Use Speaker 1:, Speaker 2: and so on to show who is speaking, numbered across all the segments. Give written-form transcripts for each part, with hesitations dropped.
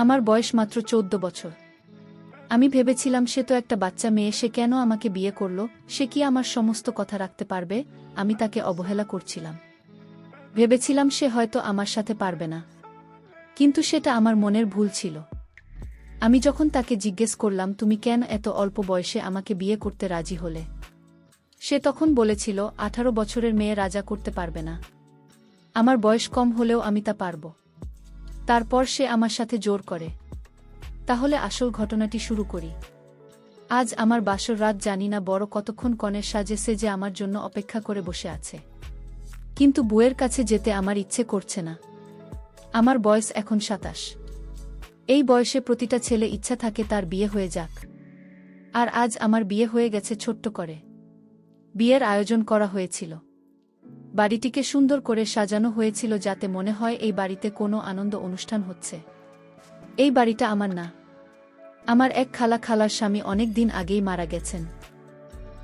Speaker 1: আমার বয়স মাত্র 14 বছর। আমি ভেবেছিলাম সে তো একটা বাচ্চা মেয়ে, সে কেন আমাকে বিয়ে করল, সে কি আমার সমস্ত কথা রাখতে পারবে। আমি তাকে অবহেলা করছিলাম। ভেবেছিলাম সে হয়তো আমার সাথে পারবে না। কিন্তু সেটা আমার মনের ভুল ছিল। আমি যখন তাকে জিজ্ঞেস করলাম, তুমি কেন এত অল্প বয়সে আমাকে বিয়ে করতে রাজি হলে, সে তখন বলেছিল 18 বছরের মেয়ে রাজা করতে পারবে না। আমার বয়স কম হলেও আমি তা পারব। তারপর সে আমার সাথে জোর করে। তাহলে আসল ঘটনাটি শুরু করি। আজ আমার বাসর রাত, জানি না বড় কতক্ষণ কনের সাজে সেজে আমার জন্য অপেক্ষা করে বসে আছে। কিন্তু বুয়ের কাছে যেতে আমার ইচ্ছে করছে না। আমার বয়স এখন 27। এই বয়সে প্রতিটা ছেলে ইচ্ছা থাকে তার বিয়ে হয়ে যাক। আর আজ আমার বিয়ে হয়ে গেছে ছোট্ট করে। বিয়ের আয়োজন করা হয়েছিল। বাড়িটিকে সুন্দর করে সাজানো হয়েছিল যাতে মনে হয় এই বাড়িতে কোনো আনন্দ অনুষ্ঠান হচ্ছে। এই বাড়িটা আমার না। আমার এক খালার স্বামী অনেক দিন আগেই মারা গেছেন।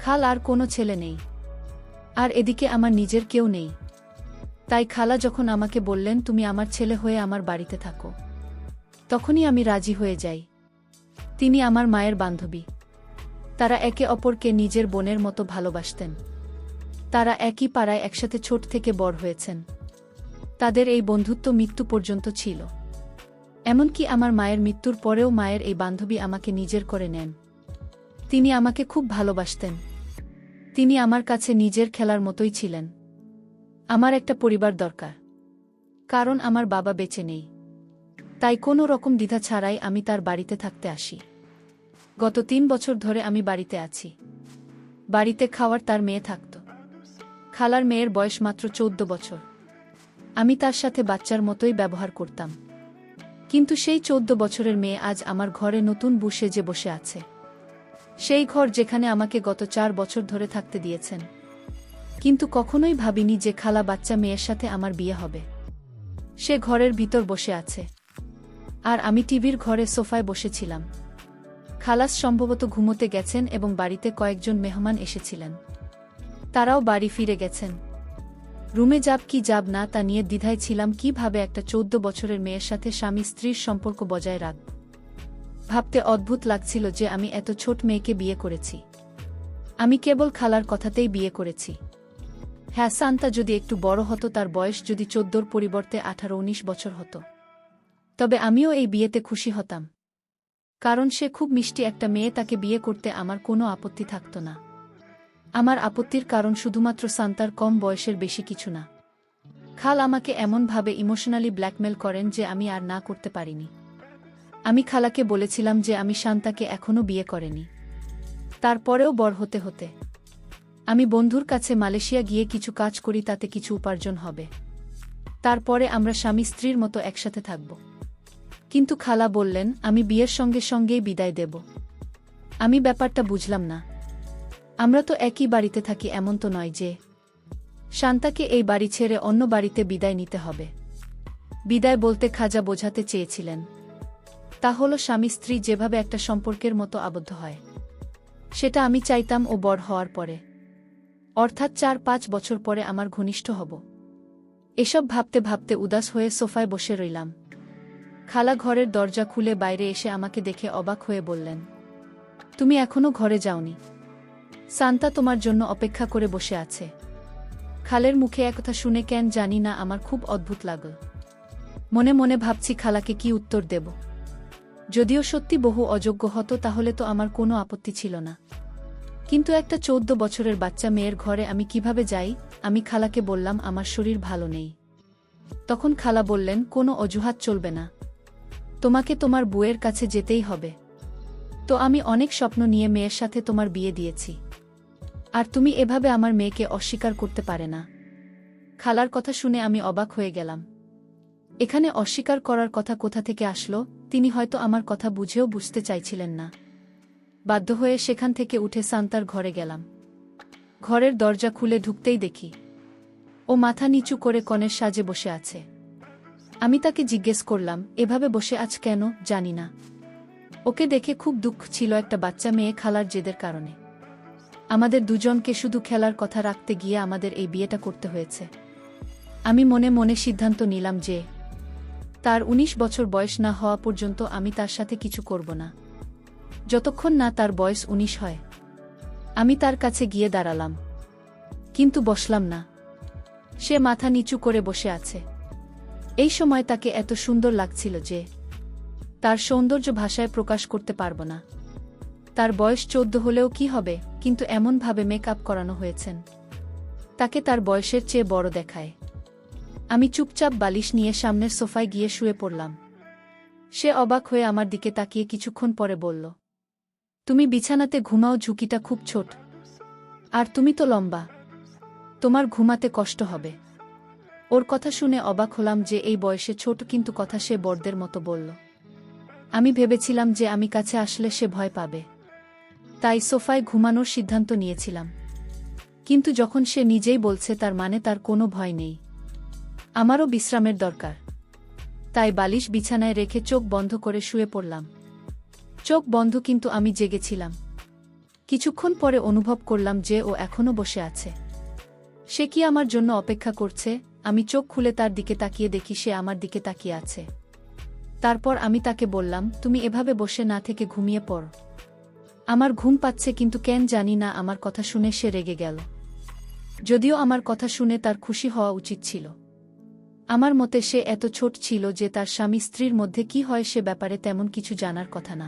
Speaker 1: খাল আর কোনো ছেলে নেই। আর এদিকে আমার নিজের কেউ নেই। তাই খালা যখন আমাকে বললেন, তুমি আমার ছেলে হয়ে আমার বাড়িতে থাকো, তখনই আমি রাজি হয়ে যাই। তিনি আমার মায়ের বান্ধবী। তারা একে অপরকে নিজের বোনের মতো ভালোবাসতেন। তারা একই পাড়ায় একসাথে ছোট থেকে বড় হয়েছেন। তাদের এই বন্ধুত্ব মৃত্যু পর্যন্ত ছিল। এমনকি আমার মায়ের মৃত্যুর পরেও মায়ের এই বান্ধবী আমাকে নিজের করে নেন। তিনি আমাকে খুব ভালোবাসতেন। তিনি আমার কাছে নিজের খেলার মতোই ছিলেন। আমার একটা পরিবার দরকার, কারণ আমার বাবা বেঁচে নেই। তাই কোনো রকম দ্বিধা ছাড়াই আমি তার বাড়িতে থাকতে আসি। গত 3 বছর ধরে আমি বাড়িতে আছি। বাড়িতে খাওয়ার তার মেয়ে থাকত। খালার মেয়ের বয়স মাত্র 14 বছর। আমি তার সাথে বাচ্চার মতোই ব্যবহার করতাম। কিন্তু সেই 14 বছরের মেয়ে আজ আমার ঘরে নতুন বউ সেজে বসে আছে। সেই ঘর যেখানে আমাকে গত 4 বছর ধরে থাকতে দিয়েছেন। কিন্তু কখনোই ভাবিনি যে খালা বাচ্চা মেয়ের সাথে আমার বিয়ে হবে। সে ঘরের ভিতর বসে আছে। আর আমি টিভির ঘরে সোফায় বসেছিলাম। খালাস সম্ভবত ঘুমোতে গেছেন এবং বাড়িতে কয়েকজন মেহমান এসেছিলেন। তারাও বাড়ি ফিরে গেছেন। রুমে যাব কি যাব না তা নিয়ে দ্বিধায় ছিলাম, কিভাবে একটা 14 বছরের মেয়ের সাথে স্বামী স্ত্রীর সম্পর্ক বজায় রাখব। ভাবতে অদ্ভুত লাগছিল যে আমি এত ছোট মেয়েকে বিয়ে করেছি। আমি কেবল খালার কথাতেই বিয়ে করেছি। হ্যাঁ, সান্তা যদি একটু বড় হতো, তার বয়স যদি 14-র পরিবর্তে 18-19 বছর হতো, তবে আমিও এই বিয়েতে খুশি হতাম। কারণ সে খুব মিষ্টি একটা মেয়ে, তাকে বিয়ে করতে আমার কোনো আপত্তি থাকত না। আমার আপত্তির কারণ শুধুমাত্র সান্তার কম বয়সের, বেশি কিছু না। খাল আমাকে এমনভাবে ইমোশনালি ব্ল্যাকমেল করেন যে আমি আর না করতে পারিনি। আমি খালাকে বলেছিলাম যে আমি শান্তাকে এখনও বিয়ে করিনি। তারপরেও বড় হতে হতে আমি বন্ধুর কাছে মালয়েশিয়া গিয়ে কিছু কাজ করি, তাতে কিছু উপার্জন হবে। তারপরে আমরা স্বামী স্ত্রীর মতো একসাথে থাকব। কিন্তু খালা বললেন, আমি বিয়ের সঙ্গে সঙ্গেই বিদায় দেব। আমি ব্যাপারটা বুঝলাম না। আমরা তো একই বাড়িতে থাকি, এমন তো নয় যে শান্তাকে এই বাড়ি ছেড়ে অন্য বাড়িতে বিদায় নিতে হবে। বিদায় বলতে খাজা বোঝাতে চেয়েছিলেন তা হলো স্বামী স্ত্রী যেভাবে একটা সম্পর্কের মতো আবদ্ধ হয়, সেটা আমি চাইতাম ও বড় হওয়ার পরে, অর্থাৎ 4-5 বছর পরে আমার ঘনিষ্ঠ হব। এসব ভাবতে ভাবতে উদাস হয়ে সোফায় বসে রইলাম। খালা ঘরের দরজা খুলে বাইরে এসে আমাকে দেখে অবাক হয়ে বললেন, তুমি এখনো ঘরে যাওনি? সান্তা তোমার জন্য অপেক্ষা করে বসে আছে। খালের মুখে একথা শুনে কেন জানি না আমার খুব অদ্ভুত লাগল। মনে মনে ভাবছি খালাকে কি উত্তর দেব। যদিও সত্যি বহু অযোগ্য হতো তাহলে তো আমার কোনো আপত্তি ছিল না। কিন্তু একটা 14 বছরের বাচ্চা মেয়ের ঘরে আমি কিভাবে যাই? আমি খালাকে বললাম, আমার শরীর ভালো নেই। তখন খালা বললেন, কোনো অজুহাত চলবে না, তোমাকে তোমার বউয়ের কাছে যেতেই হবে। তো আমি অনেক স্বপ্ন নিয়ে মেয়ের সাথে তোমার বিয়ে দিয়েছি, আর তুমি এভাবে আমার মেয়েকে অস্বীকার করতে পারে না। খালার কথা শুনে আমি অবাক হয়ে গেলাম। এখানে অস্বীকার করার কথা কোথা থেকে আসলো? তিনি হয়তো আমার কথা বুঝেও বুঝতে চাইছিলেন না। বাধ্য হয়ে সেখান থেকে উঠে সান্তার ঘরে গেলাম। ঘরের দরজা খুলে ঢুকতেই দেখি ও মাথা নিচু করে কনের সাজে বসে আছে। আমি তাকে জিজ্ঞেস করলাম, এভাবে বসে আছ কেন? জানি না। ওকে দেখে খুব দুঃখ ছিল, একটা বাচ্চা মেয়ে খালার জেদের কারণে আমাদের দুজনকে শুধু খেলার কথা রাখতে গিয়ে আমাদের এই বিয়েটা করতে হয়েছে। আমি মনে মনে সিদ্ধান্ত নিলাম যে তার ১৯ বছর বয়স না হওয়া পর্যন্ত আমি তার সাথে কিছু করব না, যতক্ষণ না তার বয়স ১৯ হয়। আমি তার কাছে গিয়ে দাঁড়ালাম, কিন্তু বসলাম না। সে মাথা নিচু করে বসে আছে। এই সময় তাকে এত সুন্দর লাগছিল যে তার সৌন্দর্য ভাষায় প্রকাশ করতে পারব না। তার বয়স ১৪ হলেও কি হবে, কিন্তু এমনভাবে মেকআপ করানো হয়েছেন তাকে তার বয়সের চেয়ে বড় দেখায়। আমি চুপচাপ বালিশ নিয়ে সামনের সোফায় গিয়ে শুয়ে পড়লাম। সে অবাক হয়ে আমার দিকে তাকিয়ে কিছুক্ষণ পরে বলল, তুমি বিছানাতে ঘুমাও, ঝুঁকিটা খুব ছোট, আর তুমি তো লম্বা, তোমার ঘুমাতে কষ্ট হবে। ওর কথা শুনে অবাক হলাম যে এই বয়সে ছোট, কিন্তু কথা সে বড়দের মতো বলল। আমি ভেবেছিলাম যে আমি কাছে আসলে সে ভয় পাবে, তাই সোফায় ঘুমানোর সিদ্ধান্ত নিয়েছিলাম। কিন্তু যখন সে নিজেই বলছে, তার মানে তার কোনো ভয় নেই। আমারও বিশ্রামের দরকার, তাই বালিশ বিছানায় রেখে চোখ বন্ধ করে শুয়ে পড়লাম। চোখ বন্ধ, কিন্তু আমি জেগেছিলাম। কিছুক্ষণ পরে অনুভব করলাম যে ও এখনো বসে আছে। সে কি আমার জন্য অপেক্ষা করছে? আমি চোখ খুলে তার দিকে তাকিয়ে দেখি সে আমার দিকে তাকিয়ে আছে। তারপর আমি তাকে বললাম, তুমি এভাবে বসে না থেকে ঘুমিয়ে পড়। আমার ঘুম পাচ্ছে, কিন্তু কেন জানি না আমার কথা শুনে সে রেগে গেল। যদিও আমার কথা শুনে তার খুশি হওয়া উচিত ছিল। আমার মতে সে এত ছোট ছিল যে তার স্বামী স্ত্রীর মধ্যে কি হয় সে ব্যাপারে তেমন কিছু জানার কথা না।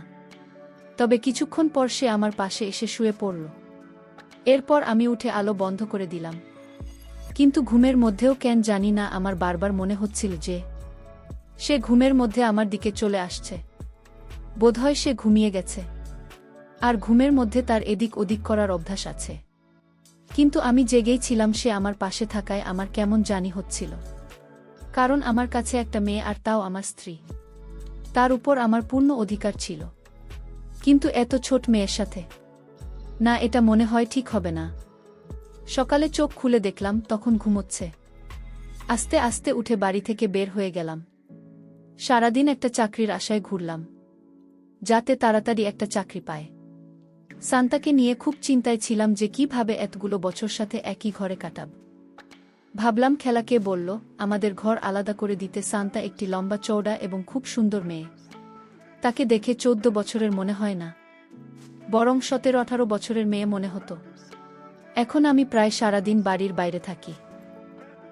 Speaker 1: তবে কিছুক্ষণ পর সে আমার পাশে এসে শুয়ে পড়ল। এরপর আমি উঠে আলো বন্ধ করে দিলাম। কিন্তু ঘুমের মধ্যেও কেন জানি না আমার বারবার মনে হচ্ছিল যে সে ঘুমের মধ্যে আমার দিকে চলে আসছে। বোধহয় সে ঘুমিয়ে গেছে, আর ঘুমের মধ্যে তার এদিক ওদিক করার অভ্যাস আছে। কিন্তু আমি জেগেই ছিলাম। সে আমার পাশে থাকায় আমার কেমন জানি হচ্ছিল, কারণ আমার কাছে একটা মেয়ে, আর তাও আমার স্ত্রী। তার উপর আমার পূর্ণ অধিকার ছিল। কিন্তু এত ছোট মেয়ের সাথে, না, এটা মনে হয় ঠিক হবে না। সকালে চোখ খুলে দেখলাম তখন ঘুমোচ্ছে। আস্তে আস্তে উঠে বাড়ি থেকে বের হয়ে গেলাম। সারাদিন একটা চাকরির আশায় ঘুরলাম, যাতে তাড়াতাড়ি একটা চাকরি পায়। সান্তাকে নিয়ে খুব চিন্তায় ছিলাম যে কিভাবে এতগুলো বছর সাথে একই ঘরে কাটাব। ভাবলাম খেলাকে বলল আমাদের ঘর আলাদা করে দিতে। সান্তা একটি লম্বা চওড়া এবং খুব সুন্দর মেয়ে। তাকে দেখে ১৪ বছরের মনে হয় না, বরং ১৭-১৮ বছরের মেয়ে মনে হতো। এখন আমি প্রায় সারাদিন বাড়ির বাইরে থাকি।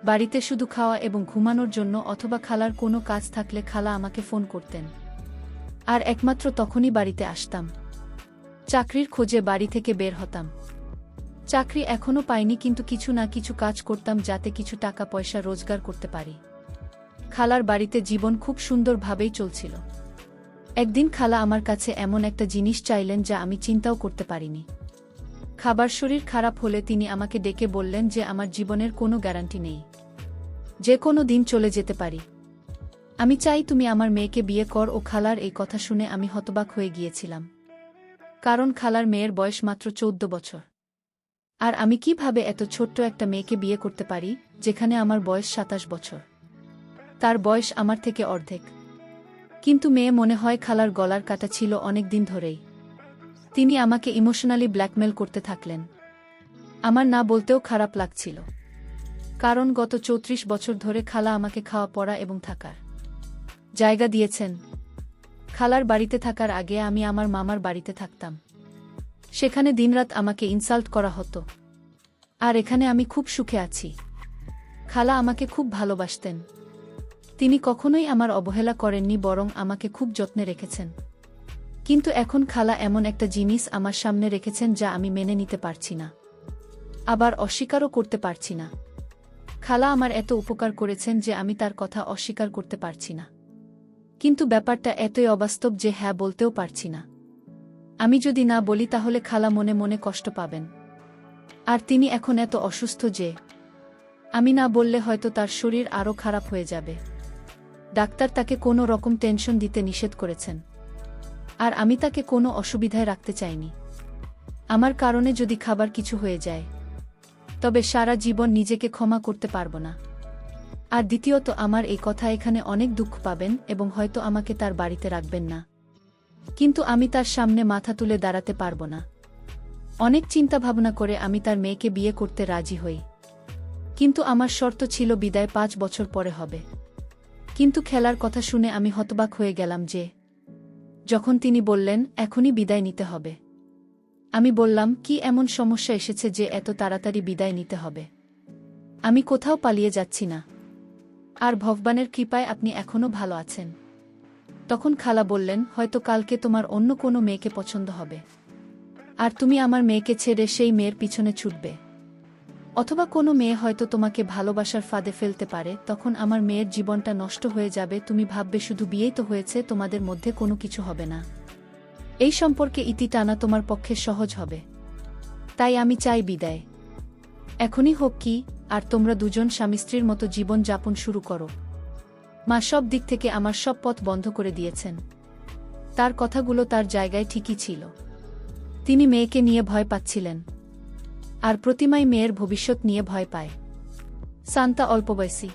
Speaker 1: বাড়িতে শুধু খাওয়া এবং ঘুমানোর জন্য, অথবা খালার কোনো কাজ থাকলে খালা আমাকে ফোন করতেন, আর একমাত্র তখনই বাড়িতে আসতাম। চাকরির খোঁজে বাড়ি থেকে বের হতাম। চাকরি এখনো পাইনি, কিন্তু কিছু না কিছু কাজ করতাম যাতে কিছু টাকা পয়সা রোজগার করতে পারি। খালার বাড়িতে জীবন খুব সুন্দরভাবেই চলছিল। একদিন খালা আমার কাছে এমন একটা জিনিস চাইলেন যা আমি চিন্তাও করতে পারিনি। খাবার শরীর খারাপ হলে তিনি আমাকে ডেকে বললেন যে আমার জীবনের কোনো গ্যারান্টি নেই, যে কোনো দিন চলে যেতে পারি। আমি চাই তুমি আমার মেয়েকে বিয়ে কর। ও খালার এই কথা শুনে আমি হতবাক হয়ে গিয়েছিলাম, কারণ খালার মেয়ের বয়স মাত্র ১৪ বছর। আর আমি কিভাবে এত ছোট্ট একটা মেয়েকে বিয়ে করতে পারি, যেখানে আমার বয়স ২৭ বছর। তার বয়স আমার থেকে অর্ধেক। কিন্তু মেয়ে মনে হয় খালার গলার কাটা ছিল অনেক দিন ধরেই। তিনি আমাকে ইমোশনালি ব্ল্যাকমেল করতে থাকলেন। আমার না বলতেও খারাপ লাগছিল, কারণ গত ৩৪ বছর ধরে খালা আমাকে খাওয়া পড়া এবং থাকার জায়গা দিয়েছেন। খালার বাড়িতে থাকার আগে আমি আমার মামার বাড়িতে থাকতাম। সেখানে দিনরাত আমাকে ইনসাল্ট করা হতো, আর এখানে আমি খুব সুখে আছি। খালা আমাকে খুব ভালোবাসতেন। তিনি কখনোই আমার অবহেলা করেননি, বরং আমাকে খুব যত্নে রেখেছেন। কিন্তু এখন খালা এমন একটা জিনিস আমার সামনে রেখেছেন যা আমি মেনে নিতে পারছি না, আবার অস্বীকারও করতে পারছি না। খালা আমার এত উপকার করেছেন যে আমি তার কথা অস্বীকার করতে পারছি না। কিন্তু ব্যাপারটা এতই অবাস্তব যে হ্যাঁ বলতেও পারছি না। আমি যদি না বলি তাহলে খালা মনে মনে কষ্ট পাবেন। আর তিনি এখন এত অসুস্থ যে আমি না বললে হয়তো তার শরীর আরও খারাপ হয়ে যাবে। ডাক্তার তাকে কোনো রকম টেনশন দিতে নিষেধ করেছেন, আর আমি তাকে কোনো অসুবিধায় রাখতে চাইনি। আমার কারণে যদি খাবার কিছু হয়ে যায়, তবে সারা জীবন নিজেকে ক্ষমা করতে পারবো না। আর দ্বিতীয়ত, আমার এই কথা এখানে অনেক দুঃখ পাবেন এবং হয়তো আমাকে তার বাড়িতে রাখবেন না। কিন্তু আমি তার সামনে মাথা তুলে দাঁড়াতে পারবো না। অনেক চিন্তা ভাবনা করে আমি তার মেয়েকে বিয়ে করতে রাজি হই। কিন্তু আমার শর্ত ছিল বিদায় ৫ বছর পরে হবে। কিন্তু খেলার কথা শুনে আমি হতবাক হয়ে গেলাম যে যখন তিনি বললেন এখনই বিদায় নিতে হবে। আমি বললাম, কি এমন সমস্যা এসেছে যে এত তাড়াতাড়ি বিদায় নিতে হবে? আমি কোথাও পালিয়ে যাচ্ছি না, আর ভগবানের কৃপায় আপনি এখনও ভালো আছেন। তখন খালা বললেন, হয়তো কালকে তোমার অন্য কোনো মেয়েকে পছন্দ হবে, আর তুমি আমার মেয়েকে ছেড়ে সেই মেয়ের পিছনে ছুটবে। অথবা কোনো মেয়ে হয়তো তোমাকে ভালোবাসার ফাঁদে ফেলতে পারে, তখন আমার মেয়ের জীবনটা নষ্ট হয়ে যাবে। তুমি ভাববে শুধু বিয়েই তো হয়েছে, তোমাদের মধ্যে কোনো কিছু হবে না। এই সম্পর্কে ইতি টানা তোমার পক্ষে সহজ হবে। তাই আমি চাই বিদায় এখনই হোক কি, আর তোমরা দুজন স্বামী স্ত্রীর মতো জীবন যাপন শুরু করো। মা সব দিক থেকে আমার সব পথ বন্ধ করে দিয়েছেন। তার কথাগুলো তার জায়গায় ঠিকই ছিল। তিনি মেয়েকে নিয়ে ভয় পাচ্ছিলেন, আর প্রতিমাই মেয়ের ভবিষ্যৎ নিয়ে ভয় পায়। সান্তা অল্প বয়সী,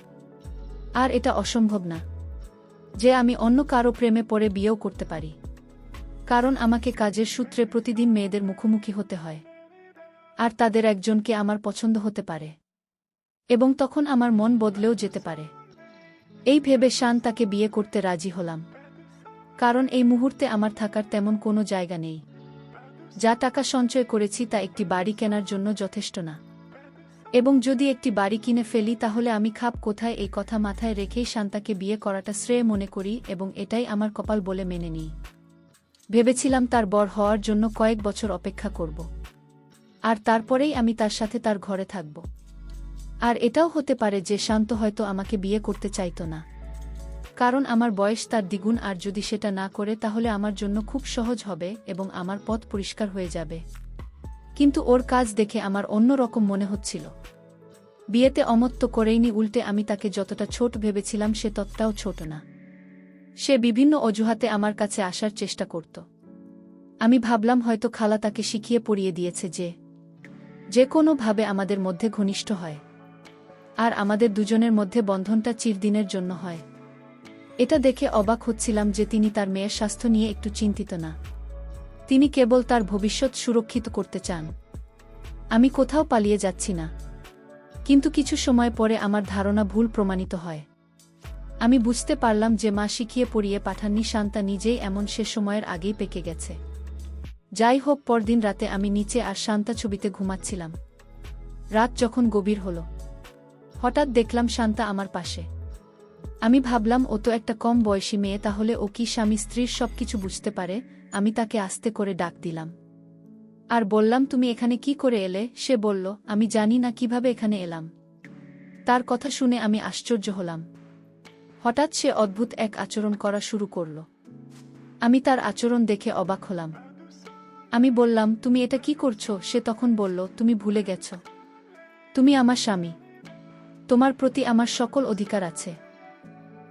Speaker 1: আর এটা অসম্ভব না যে আমি অন্য কারো প্রেমে পড়ে বিয়েও করতে পারি, কারণ আমাকে কাজের সূত্রে প্রতিদিন মেয়েদের মুখোমুখি হতে হয়, আর তাদের একজনকে আমার পছন্দ হতে পারে, এবং তখন আমার মন বদলেও যেতে পারে। এই ভেবে শান তাকে বিয়ে করতে রাজি হলাম, কারণ এই মুহূর্তে আমার থাকার তেমন কোনো জায়গা নেই। যা টাকা সঞ্চয় করেছি তা একটি বাড়ি কেনার জন্য যথেষ্ট না, এবং যদি একটি বাড়ি কিনে ফেলি তাহলে আমি খাব কোথায়? এই কথা মাথায় রেখেই শান্তাকে বিয়ে করাটা শ্রেয় মনে করি, এবং এটাই আমার কপাল বলে মেনে নিই। ভেবেছিলাম তার বর হওয়ার জন্য কয়েক বছর অপেক্ষা করব, আর তারপরেই আমি তার সাথে তার ঘরে থাকব। আর এটাও হতে পারে যে শান্ত হয়তো আমাকে বিয়ে করতে চাইতো না, কারণ আমার বয়স তার দ্বিগুণ, আর যদি সেটা না করে তাহলে আমার জন্য খুব সহজ হবে এবং আমার পথ পরিষ্কার হয়ে যাবে। কিন্তু ওর কাজ দেখে আমার অন্য রকম মনে হচ্ছিল। বিয়েতে অমত্ত করেইনি, উল্টে আমি তাকে যতটা ছোট ভেবেছিলাম সে ততটাও ছোট না। সে বিভিন্ন অজুহাতে আমার কাছে আসার চেষ্টা করত। আমি ভাবলাম হয়তো খালা তাকে শিখিয়ে পড়িয়ে দিয়েছে যে কোনোভাবে আমাদের মধ্যে ঘনিষ্ঠ হয়, আর আমাদের দুজনের মধ্যে বন্ধনটা চিরদিনের জন্য হয়। এটা দেখে অবাক হচ্ছিলাম যে তিনি তার মেয়ের স্বাস্থ্য নিয়ে একটু চিন্তিত না। তিনি কেবল তার ভবিষ্যৎ সুরক্ষিত করতে চান। আমি কোথাও পালিয়ে যাচ্ছি না। কিন্তু কিছু সময় পরে আমার ধারণা ভুল প্রমাণিত হয়। আমি বুঝতে পারলাম যে মা শিখিয়ে পড়িয়ে পাঠাননি, শান্তা নিজেই এমন, সে সময়ের আগেই পেকে গেছে। যাই হোক, পরদিন রাতে আমি নিচে আর শান্তা ছবিতে ঘুমাচ্ছিলাম। রাত যখন গভীর হল, হঠাৎ দেখলাম শান্তা আমার পাশে। আমি ভাবলাম ও তো একটা কম বয়সী মেয়ে, তাহলে ও কি স্বামী স্ত্রীর সবকিছু বুঝতে পারে? আমি তাকে আস্তে করে ডাক দিলাম আর বললাম, তুমি এখানে কি করে এলে? সে বলল, আমি জানি না কিভাবে এখানে এলাম। তার কথা শুনে আমি আশ্চর্য হলাম। হঠাৎ সে অদ্ভুত এক আচরণ করা শুরু করল। আমি তার আচরণ দেখে অবাক হলাম। আমি বললাম, তুমি এটা কি করছো? সে তখন বলল, তুমি ভুলে গেছ, তুমি আমার স্বামী, তোমার প্রতি আমার সকল অধিকার আছে।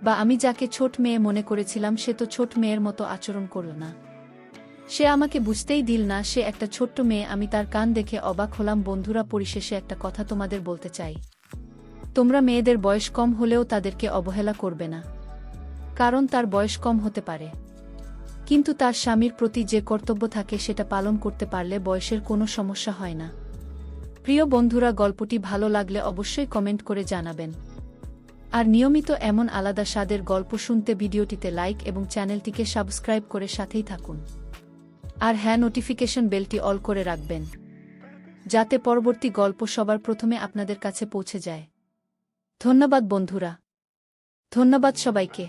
Speaker 1: বা আমি যাকে ছোট মেয়ে মনে করেছিলাম সে তো ছোট মেয়ের মতো আচরণ করল না। সে আমাকে বুঝতেই দিল না সে একটা ছোট্ট মেয়ে। আমি তার কান দেখে অবাক হলাম। বন্ধুরা, পরিশেষে একটা কথা তোমাদের বলতে চাই, তোমরা মেয়েদের বয়স কম হলেও তাদেরকে অবহেলা করবে না, কারণ তার বয়স কম হতে পারে, কিন্তু তার স্বামীর প্রতি যে কর্তব্য থাকে সেটা পালন করতে পারলে বয়সের কোনো সমস্যা হয় না। প্রিয় বন্ধুরা, গল্পটি ভালো লাগলে অবশ্যই কমেন্ট করে জানাবেন। আর নিয়মিত এমন আলাদা স্বাদের গল্প শুনতে ভিডিওটিতে লাইক এবং চ্যানেলটিকে সাবস্ক্রাইব করে সাথেই থাকুন। আর হ্যাঁ, নোটিফিকেশন বেলটি অল করে রাখবেন, যাতে পরবর্তী গল্প সবার প্রথমে আপনাদের কাছে পৌঁছে যায়। ধন্যবাদ বন্ধুরা, ধন্যবাদ সবাইকে।